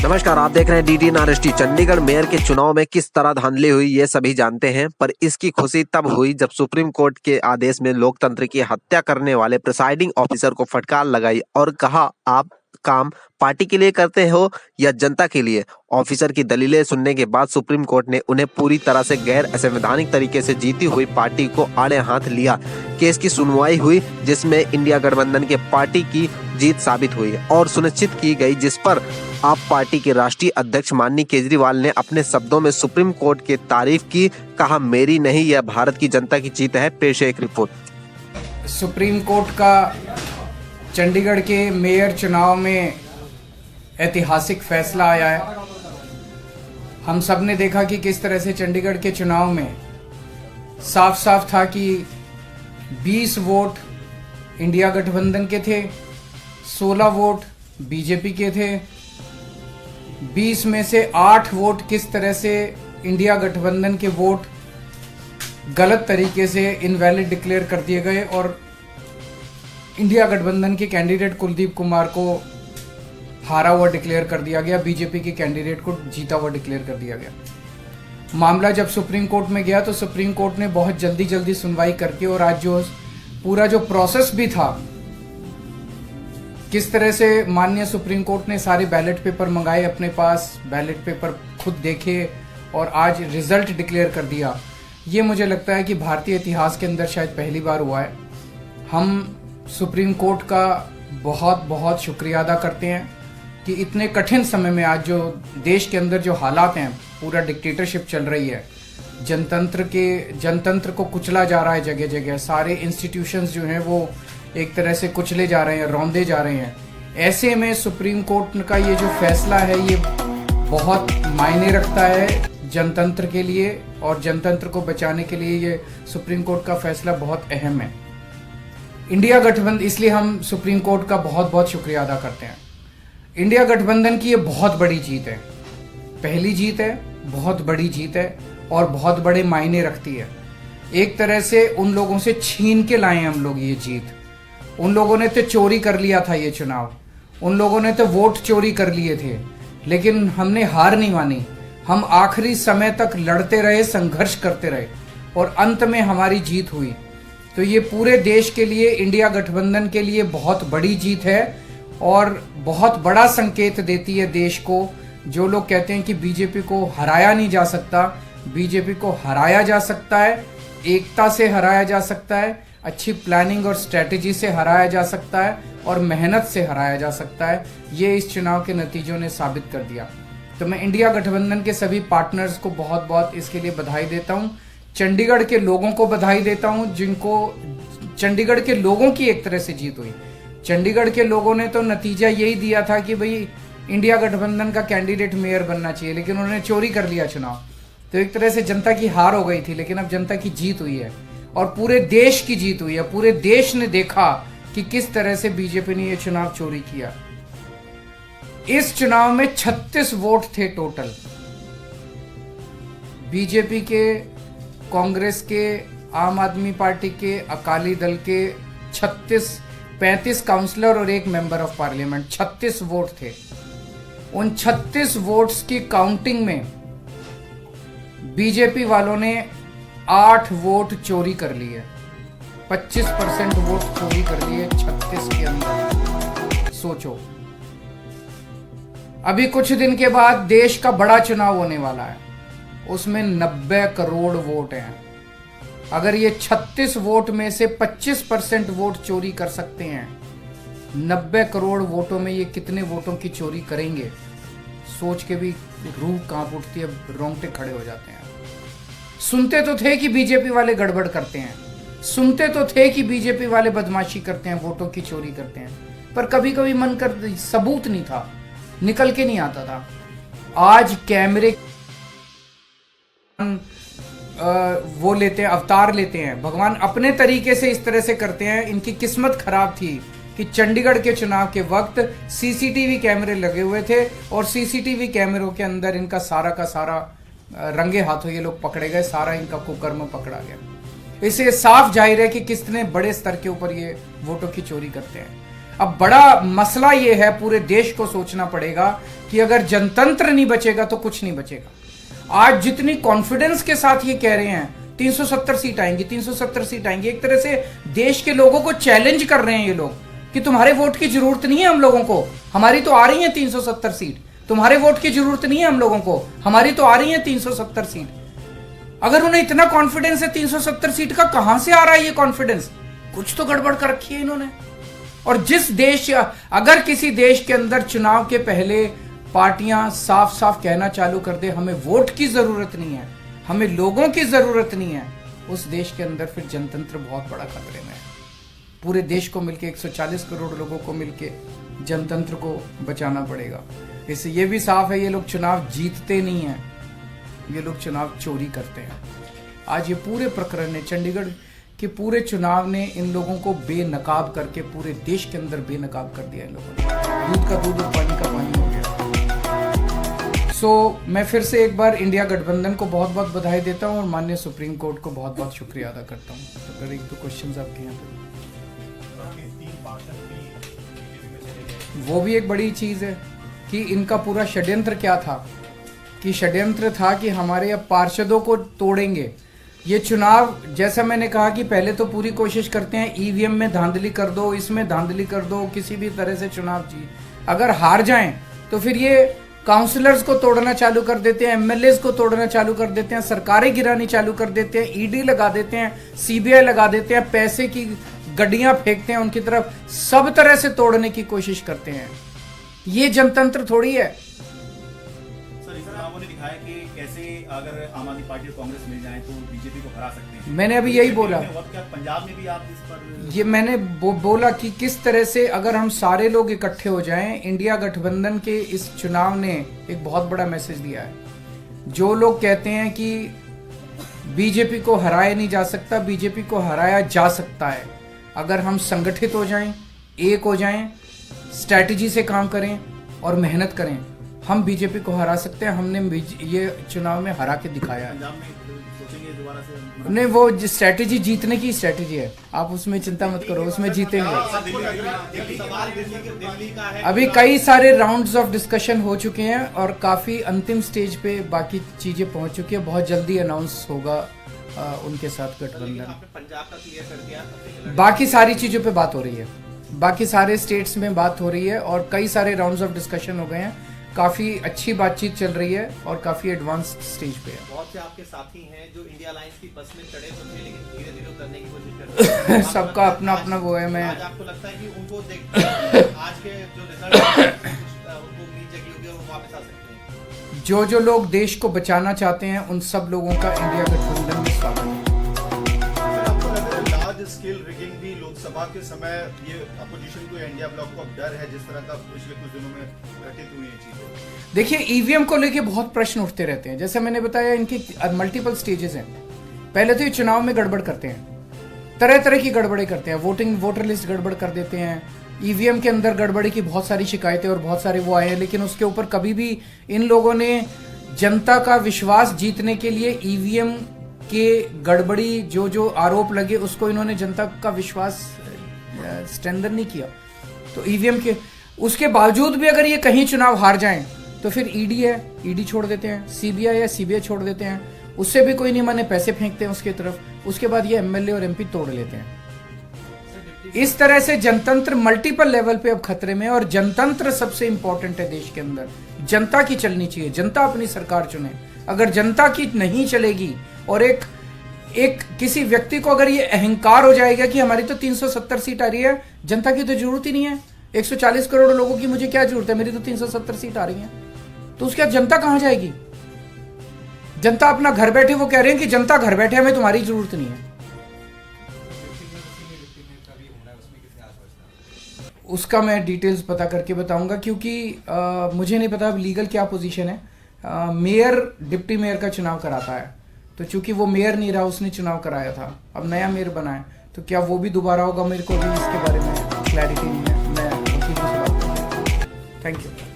नमस्कार, आप देख रहे हैं डीडी नारिष्टी। चंडीगढ़ मेयर के चुनाव में किस तरह धांधली हुई ये सभी जानते हैं, पर इसकी खुशी तब हुई जब सुप्रीम कोर्ट के आदेश में लोकतंत्र की हत्या करने वाले प्रिसाइडिंग ऑफिसर को फटकार लगाई और कहा, आप काम पार्टी के लिए करते हो या जनता के लिए। ऑफिसर की दलीलें सुनने के बाद सुप्रीम कोर्ट ने उन्हें पूरी तरह से गैर असंवैधानिक तरीके से जीती हुई पार्टी को आड़े हाथ लिया। केस की सुनवाई हुई जिसमें इंडिया गठबंधन के पार्टी की जीत साबित हुई और सुनिश्चित की गई, जिस पर आप पार्टी के राष्ट्रीय अध्यक्ष माननीय केजरीवाल ने अपने शब्दों में सुप्रीम कोर्ट की तारीफ की। कहा, मेरी नहीं, यह भारत की जनता की जीत है। पेश है एक रिपोर्ट। सुप्रीम कोर्ट का चंडीगढ़ के मेयर चुनाव में ऐतिहासिक फैसला आया है। हम सब ने देखा कि किस तरह से चंडीगढ़ के चुनाव में साफ साफ था कि 20 वोट इंडिया गठबंधन के थे, 16 वोट बीजेपी के थे। 20 में से 8 वोट किस तरह से इंडिया गठबंधन के वोट गलत तरीके से इनवैलिड डिक्लेयर कर दिए गए और इंडिया गठबंधन के कैंडिडेट कुलदीप कुमार को हारा हुआ डिक्लेयर कर दिया गया, बीजेपी के कैंडिडेट को जीता हुआ डिक्लेयर कर दिया गया। मामला जब सुप्रीम कोर्ट में गया तो सुप्रीम कोर्ट ने बहुत जल्दी सुनवाई करके और आज जो पूरा जो प्रोसेस भी था, किस तरह से माननीय सुप्रीम कोर्ट ने सारे बैलेट पेपर मंगाए अपने पास, बैलेट पेपर खुद देखे और आज रिजल्ट डिक्लेयर कर दिया। ये मुझे लगता है कि भारतीय इतिहास के अंदर शायद पहली बार हुआ है। हम सुप्रीम कोर्ट का बहुत बहुत शुक्रिया अदा करते हैं कि इतने कठिन समय में आज जो देश के अंदर जो हालात हैं, पूरा डिक्टेटरशिप चल रही है, जनतंत्र को कुचला जा रहा है जगह जगह, सारे इंस्टीट्यूशंस जो हैं वो एक तरह से कुचले जा रहे हैं, रौंदे जा रहे हैं। ऐसे में सुप्रीम कोर्ट का ये जो फैसला है ये बहुत मायने रखता है जनतंत्र के लिए और जनतंत्र को बचाने के लिए ये सुप्रीम कोर्ट का फैसला बहुत अहम है। इंडिया गठबंधन, इसलिए हम सुप्रीम कोर्ट का बहुत बहुत शुक्रिया अदा करते हैं। इंडिया गठबंधन की ये बहुत बड़ी जीत है, पहली जीत है, बहुत बड़ी जीत है और बहुत बड़े मायने रखती है। एक तरह से उन लोगों से छीन के लाए हम लोग ये जीत। उन लोगों ने तो चोरी कर लिया था ये चुनाव, उन लोगों ने तो वोट चोरी कर लिए थे, लेकिन हमने हार नहीं मानी। हम आखिरी समय तक लड़ते रहे, संघर्ष करते रहे और अंत में हमारी जीत हुई। तो ये पूरे देश के लिए, इंडिया गठबंधन के लिए बहुत बड़ी जीत है और बहुत बड़ा संकेत देती है देश को। जो लोग कहते हैं कि बीजेपी को हराया नहीं जा सकता, बीजेपी को हराया जा सकता है, एकता से हराया जा सकता है, अच्छी प्लानिंग और स्ट्रेटेजी से हराया जा सकता है और मेहनत से हराया जा सकता है। ये इस चुनाव के नतीजों ने साबित कर दिया। तो मैं इंडिया गठबंधन के सभी पार्टनर्स को बहुत बहुत इसके लिए बधाई देता हूँ। चंडीगढ़ के लोगों को बधाई देता हूँ, जिनको चंडीगढ़ के लोगों की एक तरह से जीत हुई। चंडीगढ़ के लोगों ने तो नतीजा यही दिया था कि भाई इंडिया गठबंधन का कैंडिडेट मेयर बनना चाहिए, लेकिन उन्होंने चोरी कर लिया चुनाव। तो एक तरह से जनता की हार हो गई थी, लेकिन अब जनता की जीत हुई है और पूरे देश की जीत हुई है। पूरे देश ने देखा कि किस तरह से बीजेपी ने यह चुनाव चोरी किया। इस चुनाव में 36 वोट थे टोटल। बीजेपी के, कांग्रेस के, आम आदमी पार्टी के, अकाली दल के 35 काउंसलर और 1 मेंबर ऑफ पार्लियामेंट, 36 वोट थे। उन 36 वोट्स की काउंटिंग में बीजेपी वालों ने 8 वोट चोरी कर लिए। 25% वोट चोरी कर लिए 36 के अंदर। सोचो, अभी कुछ दिन के बाद देश का बड़ा चुनाव होने वाला है, उसमें 90 करोड़ वोट हैं। अगर ये 36 वोट में से 25% वोट चोरी कर सकते हैं, 90 करोड़ वोटों में ये कितने वोटों की चोरी करेंगे, सोच के भी रूह कांप उठती है, रोंगटे खड़े हो जाते हैं। सुनते तो थे कि बीजेपी वाले गड़बड़ करते हैं, सुनते तो थे कि बीजेपी वाले बदमाशी करते हैं, वोटों की चोरी करते हैं, पर कभी कभी मन कर सबूत नहीं था, निकल के नहीं आता था। आज कैमरे वो लेते हैं, अवतार लेते हैं, भगवान अपने तरीके से इस तरह से करते हैं। इनकी किस्मत खराब थी कि चंडीगढ़ के चुनाव के वक्त सीसीटीवी कैमरे लगे हुए थे और सीसीटीवी कैमरों के अंदर इनका सारा का सारा रंगे हाथों ये लोग पकड़े गए, सारा इनका कुकर्म पकड़ा गया। इससे साफ जाहिर है कि कितने बड़े स्तर के ऊपर ये वोटों की चोरी करते हैं। अब बड़ा मसला ये है, पूरे देश को सोचना पड़ेगा कि अगर जनतंत्र नहीं बचेगा तो कुछ नहीं बचेगा। आज जितनी कॉन्फिडेंस के साथ ये कह रहे हैं 370 सीट आएंगी, 370 सीट आएंगी, एक तरह से देश के लोगों को चैलेंज कर रहे हैं ये लोग कि तुम्हारे वोट की जरूरत नहीं है हम लोगों को, हमारी तो आ रही है 370 सीट। तुम्हारे वोट की जरूरत नहीं है हम लोगों को, हमारी तो आ रही है 370 सीट। अगर उन्हें इतना कॉन्फिडेंस है 370 सीट का, कहां से आ रहा है ये कॉन्फिडेंस? कुछ तो गड़बड़ कर रखी है इन्होंने। और जिस देश, अगर किसी देश के अंदर चुनाव के पहले पार्टियां साफ साफ कहना चालू कर दे हमें वोट की जरूरत नहीं है, हमें लोगों की जरूरत नहीं है, उस देश के अंदर फिर जनतंत्र बहुत बड़ा खतरे में है। पूरे देश को मिलके 140 करोड़ लोगों को मिलके जनतंत्र को बचाना पड़ेगा। इससे ये भी साफ है ये लोग चुनाव जीतते नहीं हैं, ये लोग चुनाव चोरी करते हैं। आज ये पूरे प्रकरण ने, चंडीगढ़ के पूरे चुनाव ने इन लोगों को बेनकाब करके पूरे देश के अंदर बेनकाब कर दिया इन लोगों ने। दूध का दूध और पानी का पानी हो गया। सो मैं फिर से एक बार इंडिया गठबंधन को बहुत बहुत बधाई देता हूँ और माननीय सुप्रीम कोर्ट को बहुत बहुत शुक्रिया अदा करता हूँ। तो अगर एक दो क्वेश्चन आपके यहाँ पे, वो भी एक बड़ी चीज है कि इनका पूरा षड्यंत्र क्या था, कि षड्यंत्र था कि हमारे अब पार्षदों को तोड़ेंगे। ये चुनाव, जैसा मैंने कहा कि पहले तो पूरी कोशिश करते हैं ईवीएम में धांधली कर दो, इसमें धांधली कर दो, किसी भी तरह से चुनाव जीत। अगर हार जाएं तो फिर ये काउंसलर्स को तोड़ना चालू कर देते हैं, एमएलएस को तोड़ना चालू कर देते हैं, सरकारें गिरानी चालू कर देते हैं, ईडी लगा देते हैं, सीबीआई लगा देते हैं, पैसे की गड्डियां फेंकते हैं उनकी तरफ, सब तरह से तोड़ने की कोशिश करते हैं। ये जनतंत्र थोड़ी है। ने दिखाया कि कैसे अगर आम आदमी पार्टी और कांग्रेस मिल जाए तो बीजेपी को हरा सकते हैं। मैंने अभी यही बोला, क्या पंजाब में भी आप इस पर ये मैंने बोला कि किस तरह से अगर हम सारे लोग इकट्ठे हो जाएं, इंडिया गठबंधन के इस चुनाव ने एक बहुत बड़ा मैसेज दिया है। जो लोग कहते हैं कि बीजेपी को हराया नहीं जा सकता, बीजेपी को हराया जा सकता है अगर हम संगठित हो जाएं, एक हो जाएं, स्ट्रैटेजी से काम करें और मेहनत करें, हम बीजेपी को हरा सकते हैं। हमने ये चुनाव में हरा के दिखाया है। पंजाब में सोचेंगे दोबारा से? नहीं, वो स्ट्रैटेजी जीतने की स्ट्रैटेजी है, आप उसमें चिंता मत करो, उसमें जीतेंगे। अभी कई सारे राउंड्स ऑफ डिस्कशन हो चुके हैं और काफी अंतिम स्टेज पे बाकी चीजें पहुंच चुकी है। बहुत जल्दी अनाउंस होगा उनके साथ गठबंधन। पंजाब का क्लियर कर दिया, बाकी सारी चीजों पे बात हो रही है, बाकी सारे स्टेट्स में बात हो रही है और कई सारे राउंड्स ऑफ डिस्कशन हो गए हैं। काफी अच्छी बातचीत चल रही है और काफी एडवांस्ड स्टेज पे है। बहुत से आपके साथी हैं जो इंडिया अलायंस की बस में चढ़े तो थे लेकिन धीरे धीरे करने की कोशिश कर रहे हैं। सबका अपना अपना वो है। मैं आज आपको लगता है कि उनको देख आज के जो रिजल्ट उनको उम्मीद जगी होगी और वो वापस आ सकते हैं? जो लोग देश को बचाना चाहते हैं उन सब लोगों का इंडिया गठबंधन में स्वागत है। आपको लग रहा है लार्ज स्केल रिगिंग भी लोकसभा के समय ये अपोजिशन को, इंडिया ब्लॉक को डर है, जिस तरह का पिछले कुछ दिनों में घटित हुई है चीजें? देखिए, ईवीएम को लेके बहुत प्रश्न उठते रहते हैं। जैसे मैंने बताया, इनकी मल्टीपल स्टेजेस हैं। पहले तो ये चुनाव में गड़बड़ करते हैं, तरह तरह की गड़बड़े करते हैं, वोटर लिस्ट गड़बड़ कर देते हैं, ईवीएम के अंदर गड़बड़ी की बहुत सारी शिकायतें और बहुत सारे वो आए हैं, लेकिन उसके ऊपर कभी भी इन लोगों ने जनता का विश्वास जीतने के लिए ईवीएम के गड़बड़ी जो आरोप लगे उसको इन्होंने जनता का विश्वास स्ट्रेंथन नहीं किया। तो ईवीएम के उसके बावजूद भी अगर ये कहीं चुनाव हार जाएं तो फिर ईडी है, ईडी छोड़ देते हैं, सीबीआई है, सीबीआई छोड़ देते हैं, उससे भी कोई नहीं माने, पैसे फेंकते हैं उसकी तरफ। उसके बाद ये एमएलए और एमपी तोड़ लेते हैं। इस तरह से जनतंत्र मल्टीपल लेवल पे अब खतरे में है और जनतंत्र सबसे इंपॉर्टेंट है देश के अंदर। जनता की चलनी चाहिए, जनता अपनी सरकार चुने। अगर जनता की नहीं चलेगी और एक किसी व्यक्ति को अगर ये अहंकार हो जाएगा कि हमारी तो 370 सीट आ रही है, जनता की तो जरूरत ही नहीं है, 140 करोड़ लोगों की मुझे क्या जरूरत है, मेरी तो 370 सीट आ रही है, तो उसके बाद जनता कहां जाएगी? जनता अपना घर बैठे, वो कह रहे हैं कि जनता घर बैठे, हमें तुम्हारी जरूरत नहीं है। उसका मैं डिटेल्स पता करके बताऊंगा, क्योंकि मुझे नहीं पता अब लीगल क्या पोजीशन है। मेयर डिप्टी मेयर का चुनाव कराता है, तो चूंकि वो मेयर नहीं रहा, उसने चुनाव कराया था, अब नया मेयर बना है, तो क्या वो भी दोबारा होगा, मेरे को भी इसके बारे में क्लैरिटी नहीं है। मैं वकीलों से बात करूंगा। Thank you.